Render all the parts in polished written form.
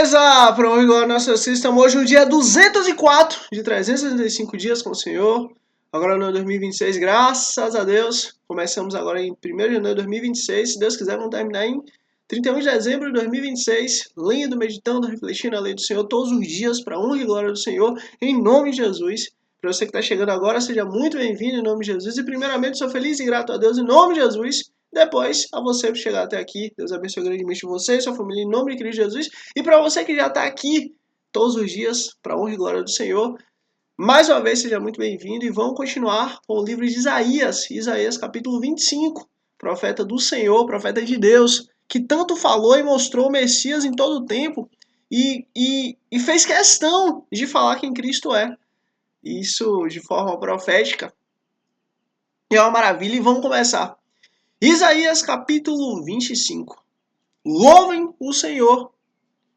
Beleza? Para hoje agora nós estamos hoje no dia 204 de 365 dias com o Senhor. Agora no ano 2026, graças a Deus. Começamos agora em 1º de janeiro de 2026. Se Deus quiser, vamos terminar em 31 de dezembro de 2026. Lendo, meditando, refletindo a lei do Senhor todos os dias para a honra e glória do Senhor, em nome de Jesus. Para você que está chegando agora, seja muito bem-vindo em nome de Jesus. E primeiramente, sou feliz e grato a Deus em nome de Jesus. Depois, a você por chegar até aqui. Deus abençoe grandemente você e sua família em nome de Cristo Jesus. E para você que já está aqui todos os dias, para a honra e glória do Senhor, mais uma vez seja muito bem-vindo e vamos continuar com o livro de Isaías. Isaías capítulo 25, profeta do Senhor, profeta de Deus, que tanto falou e mostrou o Messias em todo o tempo e fez questão de falar quem Cristo é. Isso de forma profética. E é uma maravilha e vamos começar. Isaías capítulo 25. Louvem o Senhor.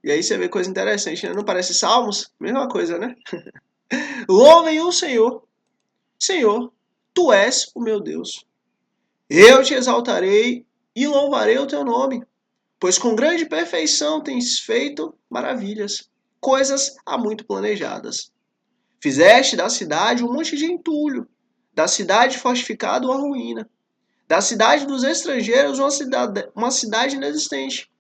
E aí você vê coisa interessante, né? Não parece Salmos? Mesma coisa, né? Louvem o Senhor. Senhor, Tu és o meu Deus. Eu te exaltarei e louvarei o Teu nome, pois com grande perfeição tens feito maravilhas, coisas há muito planejadas. Fizeste da cidade um monte de entulho, da cidade fortificada uma ruína, da cidade dos estrangeiros uma cidade inexistente,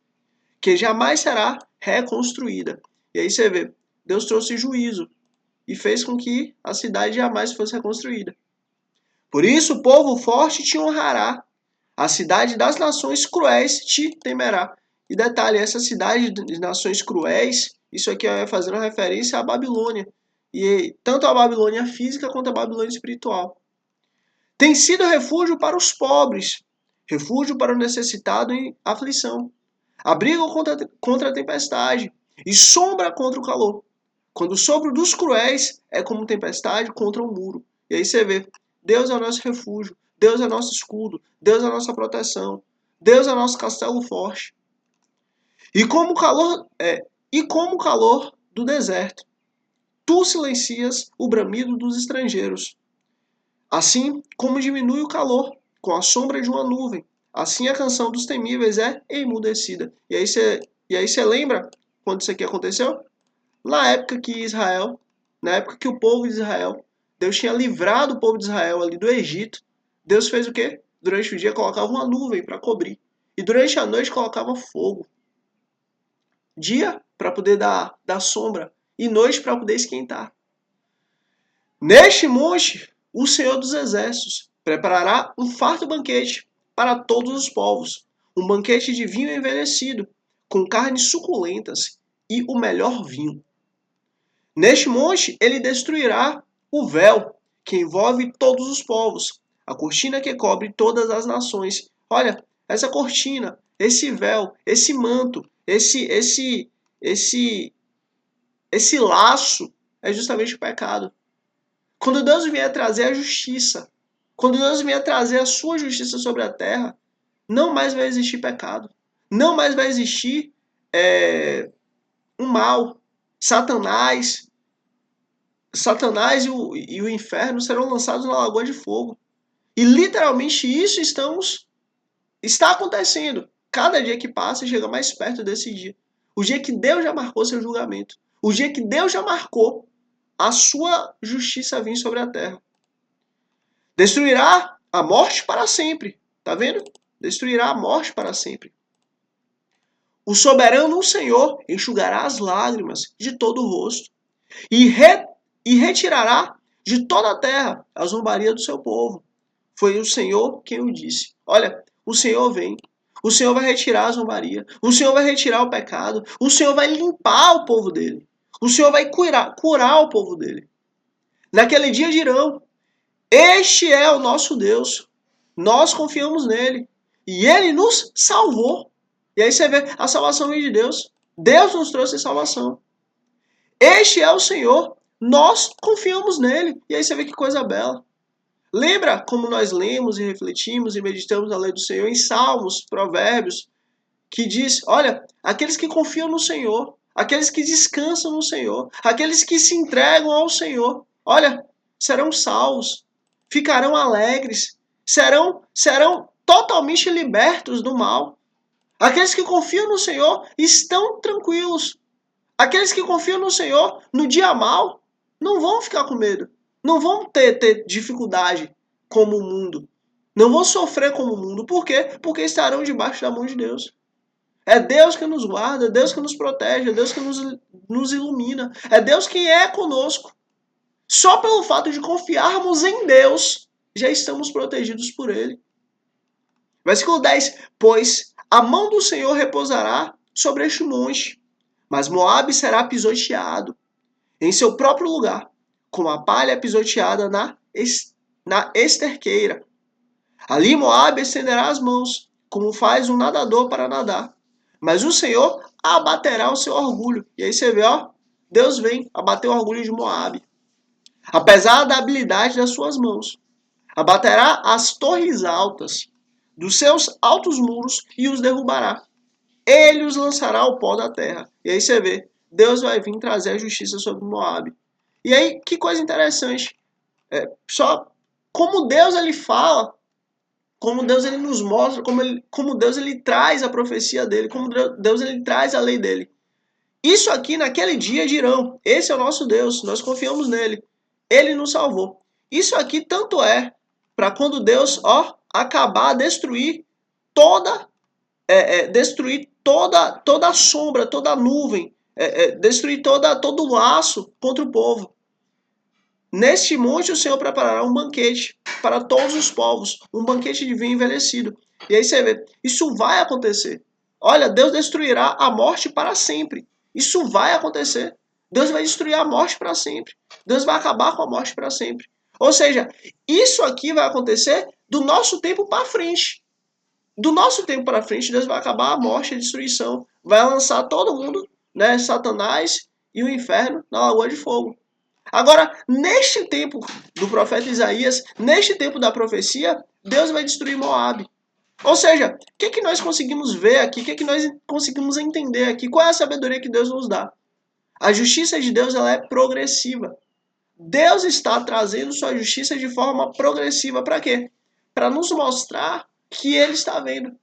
que jamais será reconstruída. E aí você vê, Deus trouxe juízo e fez com que a cidade jamais fosse reconstruída. Por isso o povo forte te honrará, a cidade das nações cruéis te temerá. E detalhe, essa cidade de nações cruéis, isso aqui é fazendo referência à Babilônia. E tanto a Babilônia física quanto a Babilônia espiritual. Tem sido refúgio para os pobres, refúgio para o necessitado em aflição, abrigo contra a tempestade e sombra contra o calor. Quando o sopro dos cruéis é como tempestade contra um muro. E aí você vê, Deus é o nosso refúgio, Deus é o nosso escudo, Deus é a nossa proteção, Deus é o nosso castelo forte. E como o calor do deserto, tu silencias o bramido dos estrangeiros. Assim como diminui o calor com a sombra de uma nuvem, assim a canção dos temíveis é emudecida. E aí você lembra quando isso aqui aconteceu? Na época que o povo de Israel, Deus tinha livrado o povo de Israel ali do Egito, Deus fez o quê? Durante o dia colocava uma nuvem para cobrir. E durante a noite colocava fogo. Dia para poder dar sombra e noite para poder esquentar. Neste monte, o Senhor dos Exércitos preparará um farto banquete para todos os povos, um banquete de vinho envelhecido, com carnes suculentas e o melhor vinho. Neste monte, ele destruirá o véu que envolve todos os povos, a cortina que cobre todas as nações. Olha, essa cortina, esse véu, esse manto, esse laço é justamente o pecado. Quando Deus vier trazer a justiça, quando Deus vier trazer a sua justiça sobre a terra, não mais vai existir pecado. Não mais vai existir o mal. Satanás e o inferno serão lançados na lagoa de fogo. E literalmente isso está acontecendo. Cada dia que passa chega mais perto desse dia. O dia que Deus já marcou seu julgamento. O dia que Deus já marcou a sua justiça vir sobre a terra. Destruirá a morte para sempre. Tá vendo? Destruirá a morte para sempre. O soberano Senhor enxugará as lágrimas de todo o rosto e retirará de toda a terra a zombaria do seu povo. Foi o Senhor quem o disse. Olha, o Senhor vem. O Senhor vai retirar a zombaria. O Senhor vai retirar o pecado. O Senhor vai limpar o povo dele. O Senhor vai curar o povo dele. Naquele dia dirão: este é o nosso Deus. Nós confiamos nele. E ele nos salvou. E aí você vê, a salvação vem de Deus. Deus nos trouxe a salvação. Este é o Senhor. Nós confiamos nele. E aí você vê que coisa bela. Lembra como nós lemos e refletimos e meditamos a lei do Senhor em Salmos, Provérbios, que diz, olha, aqueles que confiam no Senhor, aqueles que descansam no Senhor, aqueles que se entregam ao Senhor, olha, serão salvos, ficarão alegres, serão totalmente libertos do mal. Aqueles que confiam no Senhor estão tranquilos. Aqueles que confiam no Senhor no dia mal não vão ficar com medo. Não vão ter dificuldade como o mundo. Não vão sofrer como o mundo. Por quê? Porque estarão debaixo da mão de Deus. É Deus que nos guarda, é Deus que nos protege, é Deus que nos ilumina. É Deus quem é conosco. Só pelo fato de confiarmos em Deus, já estamos protegidos por Ele. Versículo 10. Pois a mão do Senhor repousará sobre este monte, mas Moabe será pisoteado em seu próprio lugar, como a palha pisoteada na esterqueira. Ali Moabe estenderá as mãos, como faz um nadador para nadar. Mas o Senhor abaterá o seu orgulho. E aí você vê, ó, Deus vem abater o orgulho de Moabe. Apesar da habilidade das suas mãos, abaterá as torres altas dos seus altos muros e os derrubará. Ele os lançará ao pó da terra. E aí você vê, Deus vai vir trazer a justiça sobre Moabe. E aí, que coisa interessante. Só como Deus ele fala, como Deus ele nos mostra, como Deus ele traz a profecia dele, como Deus ele traz a lei dele. Isso aqui naquele dia dirão, esse é o nosso Deus, nós confiamos nele. Ele nos salvou. Isso aqui tanto é para quando Deus, acabar, destruir toda toda a sombra, toda a nuvem, destruir todo o laço contra o povo. Neste monte o Senhor preparará um banquete para todos os povos, um banquete de vinho envelhecido. E aí você vê, isso vai acontecer. Olha, Deus destruirá a morte para sempre. Isso vai acontecer. Deus vai destruir a morte para sempre. Deus vai acabar com a morte para sempre. Ou seja, isso aqui vai acontecer do nosso tempo para frente. Do nosso tempo para frente, Deus vai acabar a morte e a destruição. Vai lançar todo mundo, né, Satanás e o inferno na lagoa de fogo. Agora, neste tempo do profeta Isaías, neste tempo da profecia, Deus vai destruir Moabe. Ou seja, o que nós conseguimos ver aqui? O que nós conseguimos entender aqui? Qual é a sabedoria que Deus nos dá? A justiça de Deus ela é progressiva. Deus está trazendo sua justiça de forma progressiva. Para quê? Para nos mostrar que Ele está vendo.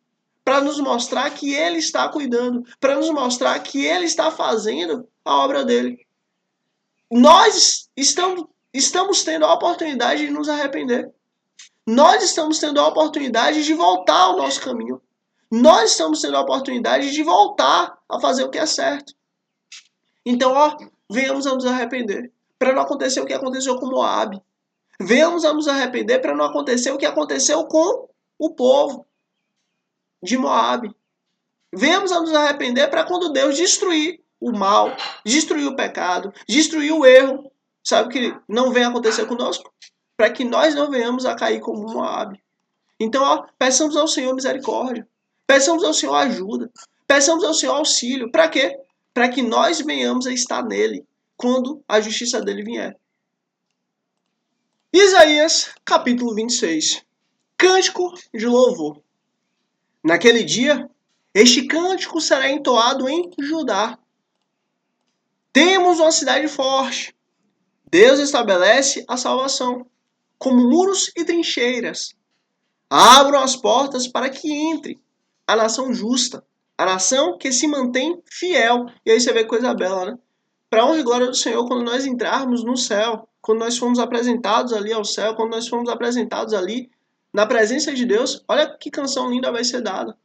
Para nos mostrar que Ele está cuidando. Para nos mostrar que Ele está fazendo a obra dele. Nós estamos tendo a oportunidade de nos arrepender. Nós estamos tendo a oportunidade de voltar ao nosso caminho. Nós estamos tendo a oportunidade de voltar a fazer o que é certo. Então, venhamos a nos arrepender. Para não acontecer o que aconteceu com Moabe. Venhamos a nos arrepender para não acontecer o que aconteceu com o povo de Moabe. Venhamos a nos arrepender para quando Deus destruir o mal, destruir o pecado, destruir o erro, sabe que não venha acontecer conosco? Para que nós não venhamos a cair como Moabe. Então, peçamos ao Senhor misericórdia. Peçamos ao Senhor ajuda. Peçamos ao Senhor auxílio. Para quê? Para que nós venhamos a estar nele quando a justiça dele vier. Isaías, capítulo 26. Cântico de louvor. Naquele dia, este cântico será entoado em Judá. Temos uma cidade forte. Deus estabelece a salvação, como muros e trincheiras. Abram as portas para que entre a nação justa, a nação que se mantém fiel. E aí você vê coisa bela, né? Para honra e glória do Senhor, quando nós entrarmos no céu, quando nós formos apresentados ali ao céu, quando nós formos apresentados ali na presença de Deus, olha que canção linda vai ser dada.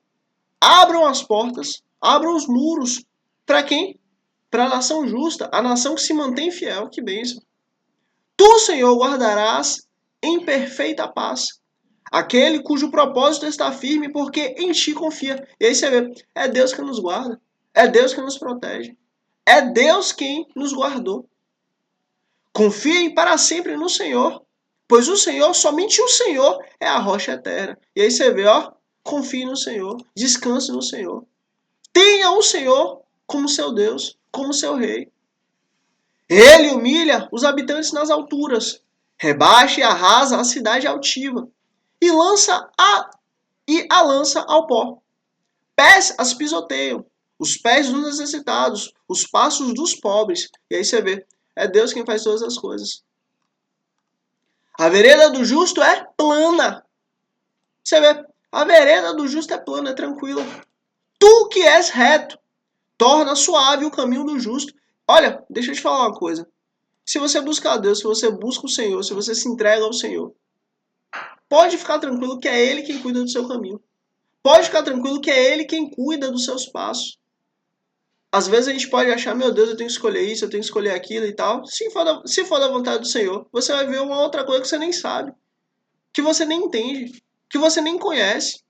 Abram as portas, abram os muros. Para quem? Para a nação justa, a nação que se mantém fiel. Que bênção. Tu, Senhor, guardarás em perfeita paz aquele cujo propósito está firme, porque em ti confia. E aí você vê, é Deus que nos guarda, é Deus que nos protege, é Deus quem nos guardou. Confiem para sempre no Senhor, pois o Senhor, somente o Senhor, é a rocha eterna. E aí você vê, confie no Senhor, descanse no Senhor. Tenha o Senhor como seu Deus, como seu rei. Ele humilha os habitantes nas alturas, rebaixa e arrasa a cidade altiva, e a lança ao pó. Pés as pisoteiam, os pés dos necessitados, os passos dos pobres. E aí você vê, é Deus quem faz todas as coisas. A vereda do justo é plana. Você vê, a vereda do justo é plana, é tranquila. Tu que és reto, Torna suave o caminho do justo. Olha, deixa eu te falar uma coisa. Se você busca a Deus, se você busca o Senhor, se você se entrega ao Senhor, pode ficar tranquilo que é Ele quem cuida do seu caminho. Pode ficar tranquilo que é Ele quem cuida dos seus passos. Às vezes a gente pode achar, meu Deus, eu tenho que escolher isso, eu tenho que escolher aquilo e tal. Se for da vontade do Senhor, você vai ver uma outra coisa que você nem sabe, que você nem entende, que você nem conhece.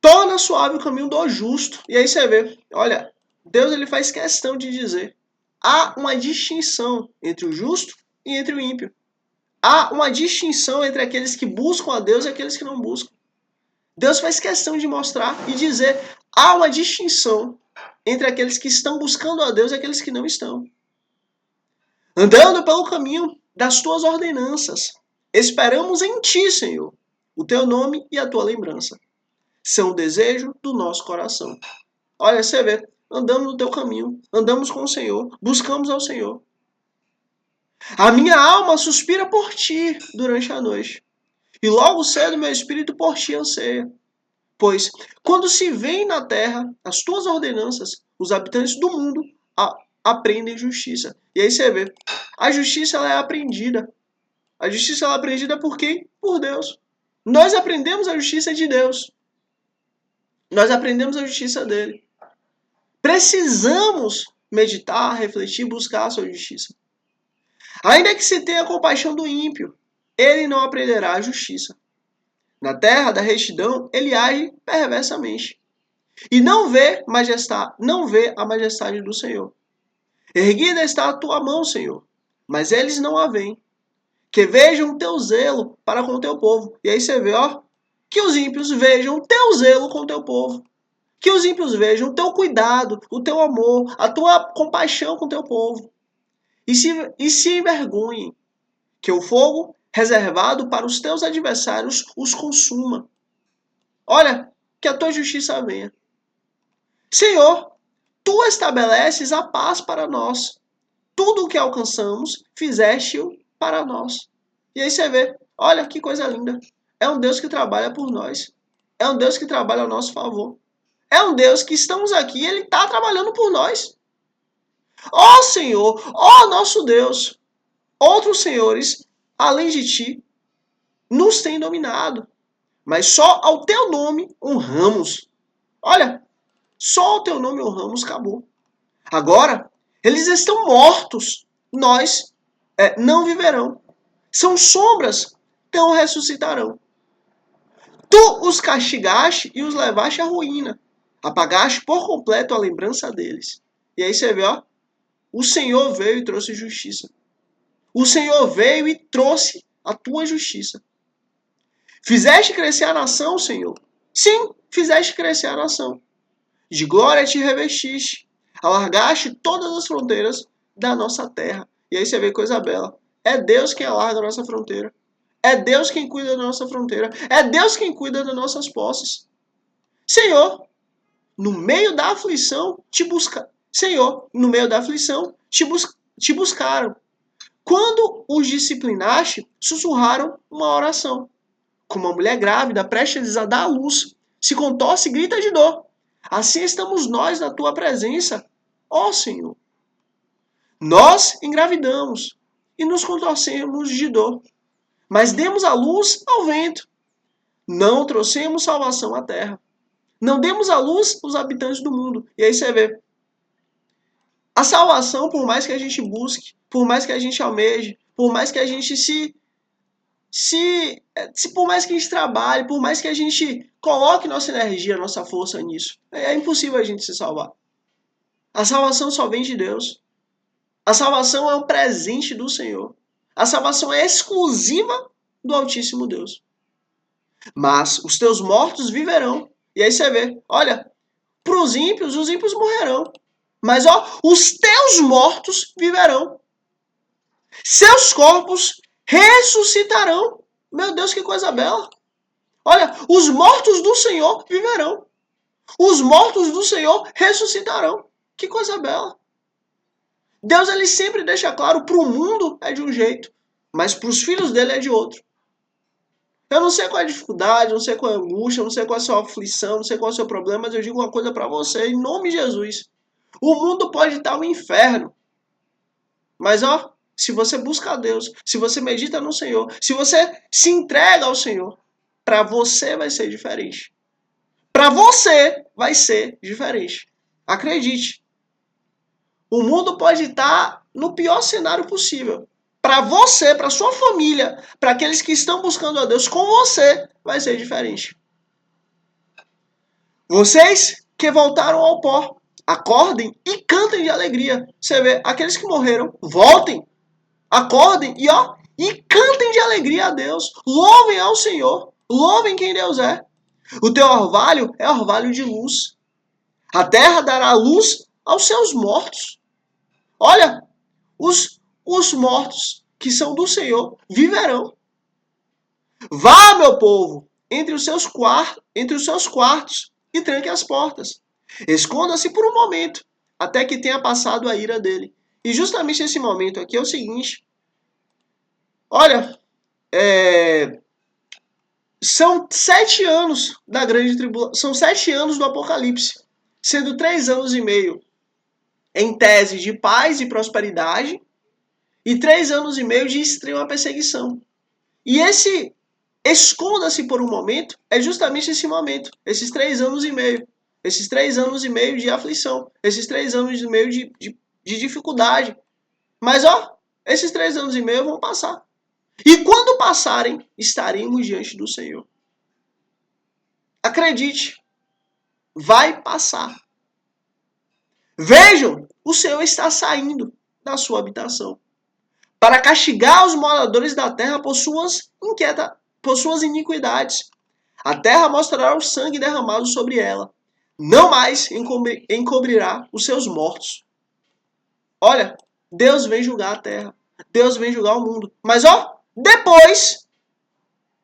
Torna suave o caminho do justo. E aí você vê, olha, Deus ele faz questão de dizer, há uma distinção entre o justo e entre o ímpio. Há uma distinção entre aqueles que buscam a Deus e aqueles que não buscam. Deus faz questão de mostrar e dizer, há uma distinção entre aqueles que estão buscando a Deus e aqueles que não estão. Andando pelo caminho das tuas ordenanças, esperamos em ti, Senhor, o teu nome e a tua lembrança. São o desejo do nosso coração. Olha, você vê, andamos no teu caminho, andamos com o Senhor, buscamos ao Senhor. A minha alma suspira por ti durante a noite, e logo cedo meu espírito por ti anseia. Pois, quando se vêem na terra as tuas ordenanças, os habitantes do mundo aprendem justiça. E aí você vê, a justiça ela é aprendida. A justiça ela é aprendida por quem? Por Deus. Nós aprendemos a justiça de Deus. Nós aprendemos a justiça dele. Precisamos meditar, refletir, buscar a sua justiça. Ainda que se tenha compaixão do ímpio, ele não aprenderá a justiça. Na terra da retidão, ele age perversamente. E não vê a majestade do Senhor. Erguida está a tua mão, Senhor, mas eles não a veem. Que vejam o teu zelo para com o teu povo. E aí você vê, ó, que os ímpios vejam o teu zelo com o teu povo. Que os ímpios vejam o teu cuidado, o teu amor, a tua compaixão com o teu povo. E se envergonhem, que o fogo reservado para os teus adversários os consuma. Olha, que a tua justiça venha. Senhor, tu estabeleces a paz para nós. Tudo o que alcançamos, fizeste-o para nós. E aí você vê, olha que coisa linda. É um Deus que trabalha por nós. É um Deus que trabalha ao nosso favor. É um Deus que estamos aqui e Ele está trabalhando por nós. Ó Senhor, ó nosso Deus, outros senhores, além de ti, nos têm dominado. Mas só ao teu nome honramos. Olha, só ao teu nome honramos, acabou. Agora, eles estão mortos. Nós não viverão. São sombras, não ressuscitarão. Tu os castigaste e os levaste à ruína. Apagaste por completo a lembrança deles. E aí você vê, ó. O Senhor veio e trouxe justiça. O Senhor veio e trouxe a tua justiça. Fizeste crescer a nação, Senhor. Sim, fizeste crescer a nação. De glória te revestiste. Alargaste todas as fronteiras da nossa terra. E aí você vê coisa bela. É Deus quem alarga a nossa fronteira. É Deus quem cuida da nossa fronteira. É Deus quem cuida das nossas posses. Senhor, no meio da aflição te busca. Senhor, no meio da aflição te buscaram. Quando os disciplinaste, sussurraram uma oração. Como uma mulher grávida, prestes a dar à luz, se contorce e grita de dor. Assim estamos nós na tua presença, ó Senhor. Nós engravidamos e nos contorcemos de dor, mas demos a luz ao vento. Não trouxemos salvação à terra. Não demos a luz aos habitantes do mundo. E aí você vê. A salvação, por mais que a gente busque, por mais que a gente almeje, por mais que a gente por mais que a gente trabalhe, por mais que a gente coloque nossa energia, nossa força nisso, é impossível a gente se salvar. A salvação só vem de Deus. A salvação é um presente do Senhor. A salvação é exclusiva do Altíssimo Deus. Mas os teus mortos viverão. E aí você vê, olha, para os ímpios morrerão. Mas ó, os teus mortos viverão. Seus corpos ressuscitarão. Meu Deus, que coisa bela. Olha, os mortos do Senhor viverão. Os mortos do Senhor ressuscitarão. Que coisa bela. Deus ele sempre deixa claro, para o mundo é de um jeito, mas para os filhos dele é de outro. Eu não sei qual é a dificuldade, não sei qual é a angústia, não sei qual é a sua aflição, não sei qual é o seu problema, mas eu digo uma coisa para você, em nome de Jesus. O mundo pode estar um inferno, mas ó, se você busca a Deus, se você medita no Senhor, se você se entrega ao Senhor, para você vai ser diferente. Para você vai ser diferente. Acredite. O mundo pode estar no pior cenário possível. Para você, para sua família, para aqueles que estão buscando a Deus com você, vai ser diferente. Vocês que voltaram ao pó, acordem e cantem de alegria. Você vê, aqueles que morreram, voltem, acordem e cantem de alegria a Deus. Louvem ao Senhor, louvem quem Deus é. O teu orvalho é orvalho de luz. A terra dará luz aos seus mortos. Olha, os mortos que são do Senhor viverão. Vá, meu povo, entre os seus quartos e tranque as portas. Esconda-se por um momento, até que tenha passado a ira dele. E justamente esse momento aqui é o seguinte. Olha, são 7 anos da grande tribulação, são 7 anos do Apocalipse, sendo 3 anos e meio em tese de paz e prosperidade, e 3 anos e meio de extrema perseguição. E esse esconda-se por um momento é justamente esse momento, esses 3 anos e meio. Esses 3 anos e meio de aflição, esses 3 anos e meio de dificuldade. Mas ó, esses 3 anos e meio vão passar. E quando passarem, estaremos diante do Senhor. Acredite, vai passar. Vejam, o Senhor está saindo da sua habitação para castigar os moradores da terra por suas iniquidades. A terra mostrará o sangue derramado sobre ela. Não mais encobrirá os seus mortos. Olha, Deus vem julgar a terra. Deus vem julgar o mundo. Mas ó, depois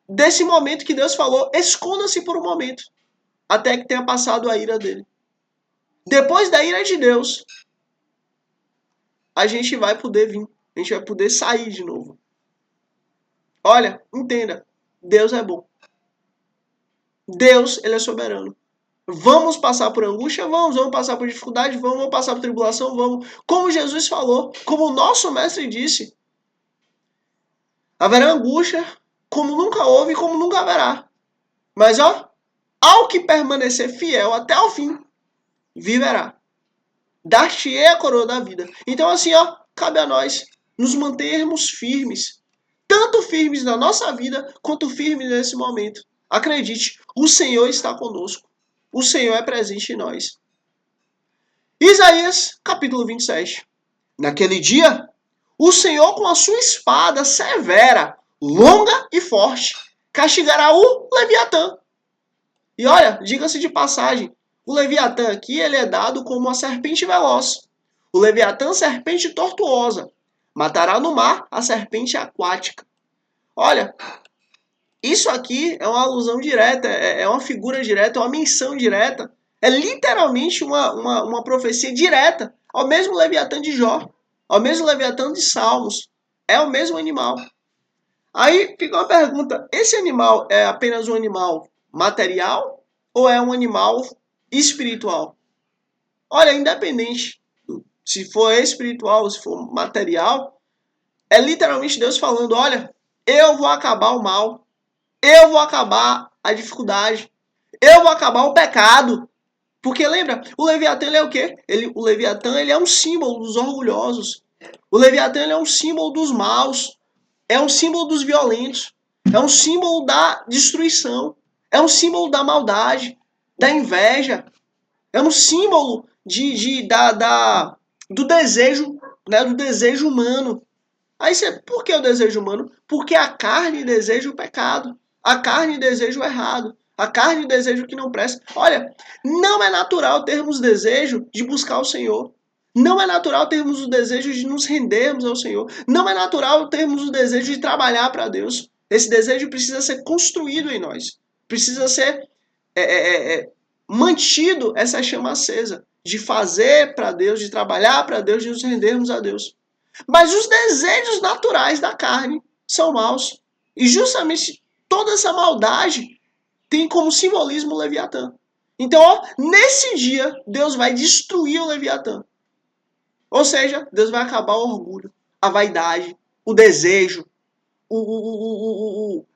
desse momento que Deus falou, esconda-se por um momento, até que tenha passado a ira dele. Depois da ira de Deus, a gente vai poder vir. A gente vai poder sair de novo. Olha, entenda. Deus é bom. Deus, ele é soberano. Vamos passar por angústia? Vamos passar por dificuldade? Vamos passar por tribulação? Vamos. Como Jesus falou, como o nosso mestre disse, haverá angústia como nunca houve e como nunca haverá. Mas ó, ao que permanecer fiel até o fim, viverá. Dar-te-ei a coroa da vida. Então assim, ó, cabe a nós nos mantermos firmes. Tanto firmes na nossa vida, quanto firmes nesse momento. Acredite, o Senhor está conosco. O Senhor é presente em nós. Isaías, capítulo 27. Naquele dia, o Senhor com a sua espada severa, longa e forte, castigará o Leviatã. E olha, diga-se de passagem, o Leviatã aqui ele é dado como uma serpente veloz. O Leviatã, serpente tortuosa, matará no mar a serpente aquática. Olha, isso aqui é uma alusão direta, é uma figura direta, é uma menção direta. É literalmente uma profecia direta ao mesmo Leviatã de Jó, ao mesmo Leviatã de Salmos. É o mesmo animal. Aí fica uma pergunta, esse animal é apenas um animal material ou é um animal espiritual? Olha, independente se for espiritual ou se for material, é literalmente Deus falando, olha, eu vou acabar o mal, eu vou acabar a dificuldade, eu vou acabar o pecado. Porque lembra, o Leviatã ele é o quê? O Leviatã ele é um símbolo dos orgulhosos. O Leviatã ele é um símbolo dos maus. É um símbolo dos violentos. É um símbolo da destruição. É um símbolo da maldade, da inveja. É um símbolo do desejo, né, do desejo humano. Aí você, por que o desejo humano? Porque a carne deseja o pecado. A carne deseja o errado. A carne deseja o que não presta. Olha, não é natural termos desejo de buscar o Senhor. Não é natural termos o desejo de nos rendermos ao Senhor. Não é natural termos o desejo de trabalhar para Deus. Esse desejo precisa ser construído em nós. Precisa ser mantido essa chama acesa. De fazer para Deus, de trabalhar para Deus, de nos rendermos a Deus. Mas os desejos naturais da carne são maus. E justamente toda essa maldade tem como simbolismo o Leviatã. Então, ó, nesse dia, Deus vai destruir o Leviatã. Ou seja, Deus vai acabar o orgulho, a vaidade, o desejo,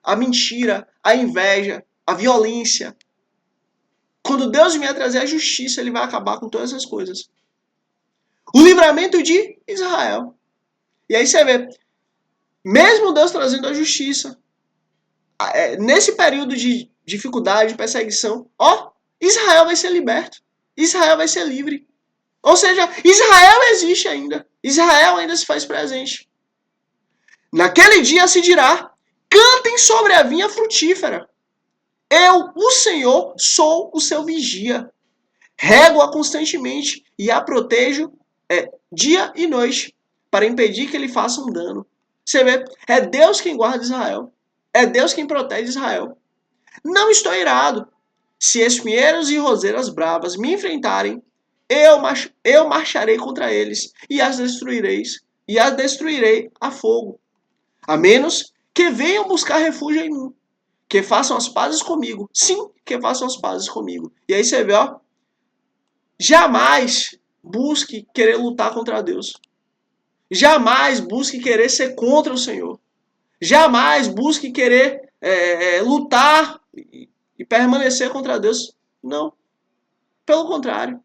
a mentira, a inveja, a violência. Quando Deus vier trazer a justiça, ele vai acabar com todas essas coisas. O livramento de Israel. E aí você vê, mesmo Deus trazendo a justiça, nesse período de dificuldade, de perseguição, ó, Israel vai ser liberto. Israel vai ser livre. Ou seja, Israel existe ainda. Israel ainda se faz presente. Naquele dia se dirá, cantem sobre a vinha frutífera. Eu, o Senhor, sou o seu vigia. Rego-a constantemente e a protejo dia e noite, para impedir que ele faça um dano. Você vê, é Deus quem guarda Israel. É Deus quem protege Israel. Não estou irado. Se espinheiros e roseiras bravas me enfrentarem, eu marcharei contra eles e as destruirei a fogo. A menos que venham buscar refúgio em mim. Que façam as pazes comigo. Sim, que façam as pazes comigo. E aí você vê, ó. Jamais busque querer lutar contra Deus. Jamais busque querer ser contra o Senhor. Jamais busque querer lutar e permanecer contra Deus. Não. Pelo contrário.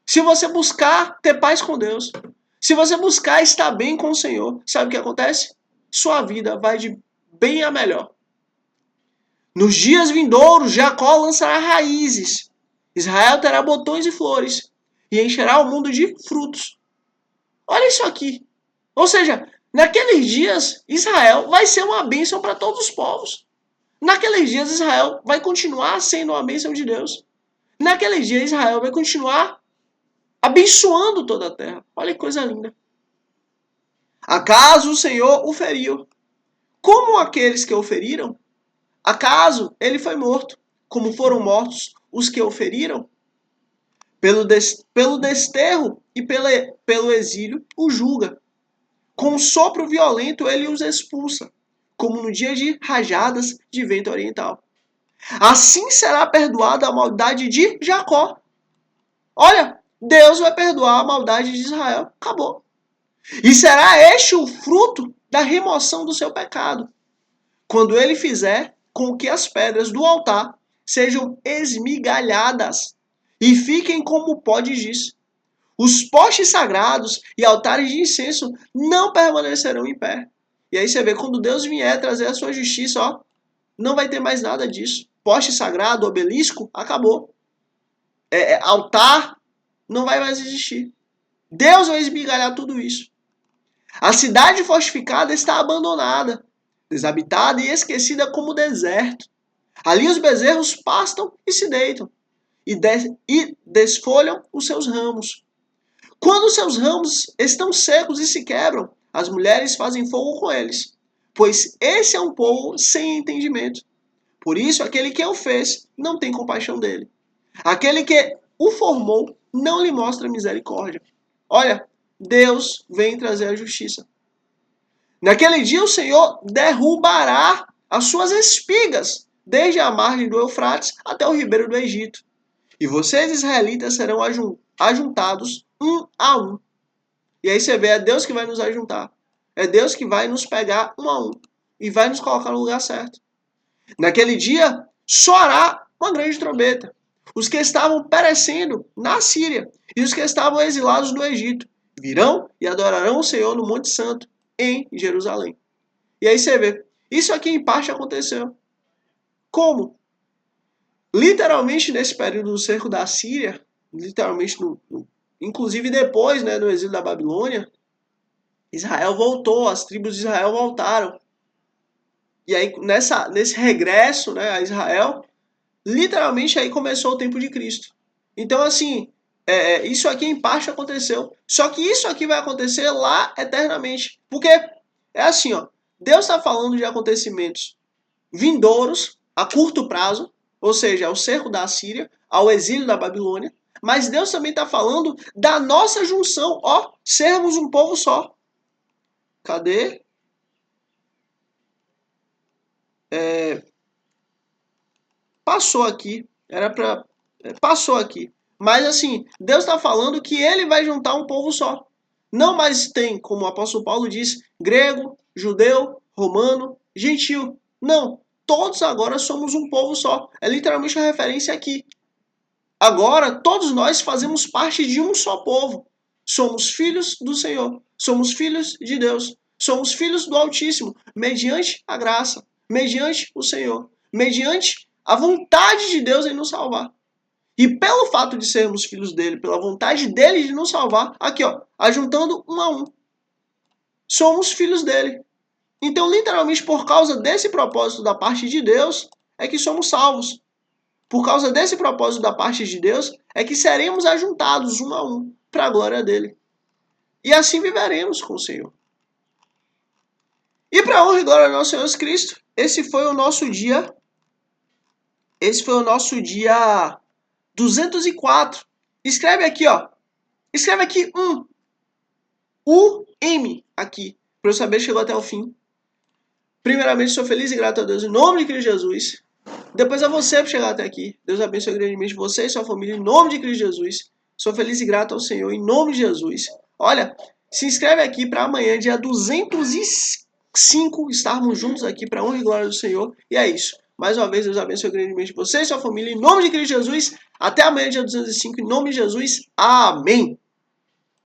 Se você buscar ter paz com Deus, se você buscar estar bem com o Senhor, sabe o que acontece? Sua vida vai de bem a melhor. Nos dias vindouros, Jacó lançará raízes. Israel terá botões e flores e encherá o mundo de frutos. Olha isso aqui. Ou seja, naqueles dias, Israel vai ser uma bênção para todos os povos. Naqueles dias, Israel vai continuar sendo uma bênção de Deus. Naqueles dias, Israel vai continuar abençoando toda a terra. Olha que coisa linda. Acaso o Senhor o feriu? Como aqueles que o feriram? Acaso ele foi morto, como foram mortos os que o feriram? Pelo desterro e pelo exílio o julga. Com um sopro violento ele os expulsa, como no dia de rajadas de vento oriental. Assim será perdoada a maldade de Jacó. Olha, Deus vai perdoar a maldade de Israel. Acabou. E será este o fruto da remoção do seu pecado, quando ele fizer com que as pedras do altar sejam esmigalhadas e fiquem como pó de giz. Os postes sagrados e altares de incenso não permanecerão em pé. E aí você vê, quando Deus vier trazer a sua justiça, ó, não vai ter mais nada disso. Poste sagrado, obelisco, acabou. Altar, não vai mais existir. Deus vai esmigalhar tudo isso. A cidade fortificada está abandonada, desabitada e esquecida como deserto. Ali os bezerros pastam e se deitam, e desfolham os seus ramos. Quando seus ramos estão secos e se quebram, as mulheres fazem fogo com eles, pois esse é um povo sem entendimento. Por isso, aquele que o fez não tem compaixão dele. Aquele que o formou não lhe mostra misericórdia. Olha, Deus vem trazer a justiça. Naquele dia o Senhor derrubará as suas espigas, desde a margem do Eufrates até o ribeiro do Egito. E vocês, israelitas, serão ajuntados um a um. E aí você vê, é Deus que vai nos ajuntar. É Deus que vai nos pegar um a um. E vai nos colocar no lugar certo. Naquele dia, soará uma grande trombeta. Os que estavam perecendo na Síria e os que estavam exilados no Egito virão e adorarão o Senhor no Monte Santo, em Jerusalém. E aí você vê, isso aqui em parte aconteceu. Como? Literalmente nesse período do cerco da Síria, literalmente, inclusive depois, né, do exílio da Babilônia, Israel voltou, as tribos de Israel voltaram. E aí nesse regresso, né, a Israel, literalmente aí começou o tempo de Cristo. Então assim, isso aqui em parte aconteceu. Só que isso aqui vai acontecer lá eternamente. Porque é assim, ó, Deus está falando de acontecimentos vindouros, a curto prazo, ou seja, ao cerco da Síria, ao exílio da Babilônia, mas Deus também está falando da nossa junção, ó, sermos um povo só. Cadê? Passou aqui. Passou aqui. Mas assim, Deus está falando que ele vai juntar um povo só. Não mais tem, como o apóstolo Paulo diz, grego, judeu, romano, gentil. Não. Todos agora somos um povo só. É literalmente a referência aqui. Agora, todos nós fazemos parte de um só povo. Somos filhos do Senhor. Somos filhos de Deus. Somos filhos do Altíssimo, mediante a graça, mediante o Senhor, mediante a vontade de Deus em nos salvar. E pelo fato de sermos filhos dele, pela vontade dele de nos salvar, aqui ó, ajuntando um a um, somos filhos dele. Então, literalmente, por causa desse propósito da parte de Deus, é que somos salvos. Por causa desse propósito da parte de Deus, é que seremos ajuntados um a um para a glória dele. E assim viveremos com o Senhor. E para a honra e glória do nosso Senhor Jesus Cristo, esse foi o nosso dia 204. Escreve aqui, ó. Escreve aqui U-M aqui, para eu saber que chegou até o fim. Primeiramente, sou feliz e grato a Deus em nome de Cristo Jesus. Depois a você por chegar até aqui. Deus abençoe grandemente você e sua família em nome de Cristo Jesus. Sou feliz e grato ao Senhor em nome de Jesus. Olha, se inscreve aqui para amanhã, dia 205, estarmos juntos aqui para a honra e glória do Senhor. E é isso. Mais uma vez, Deus abençoe grandemente você e sua família em nome de Cristo Jesus. Até amanhã, dia 205, em nome de Jesus. Amém.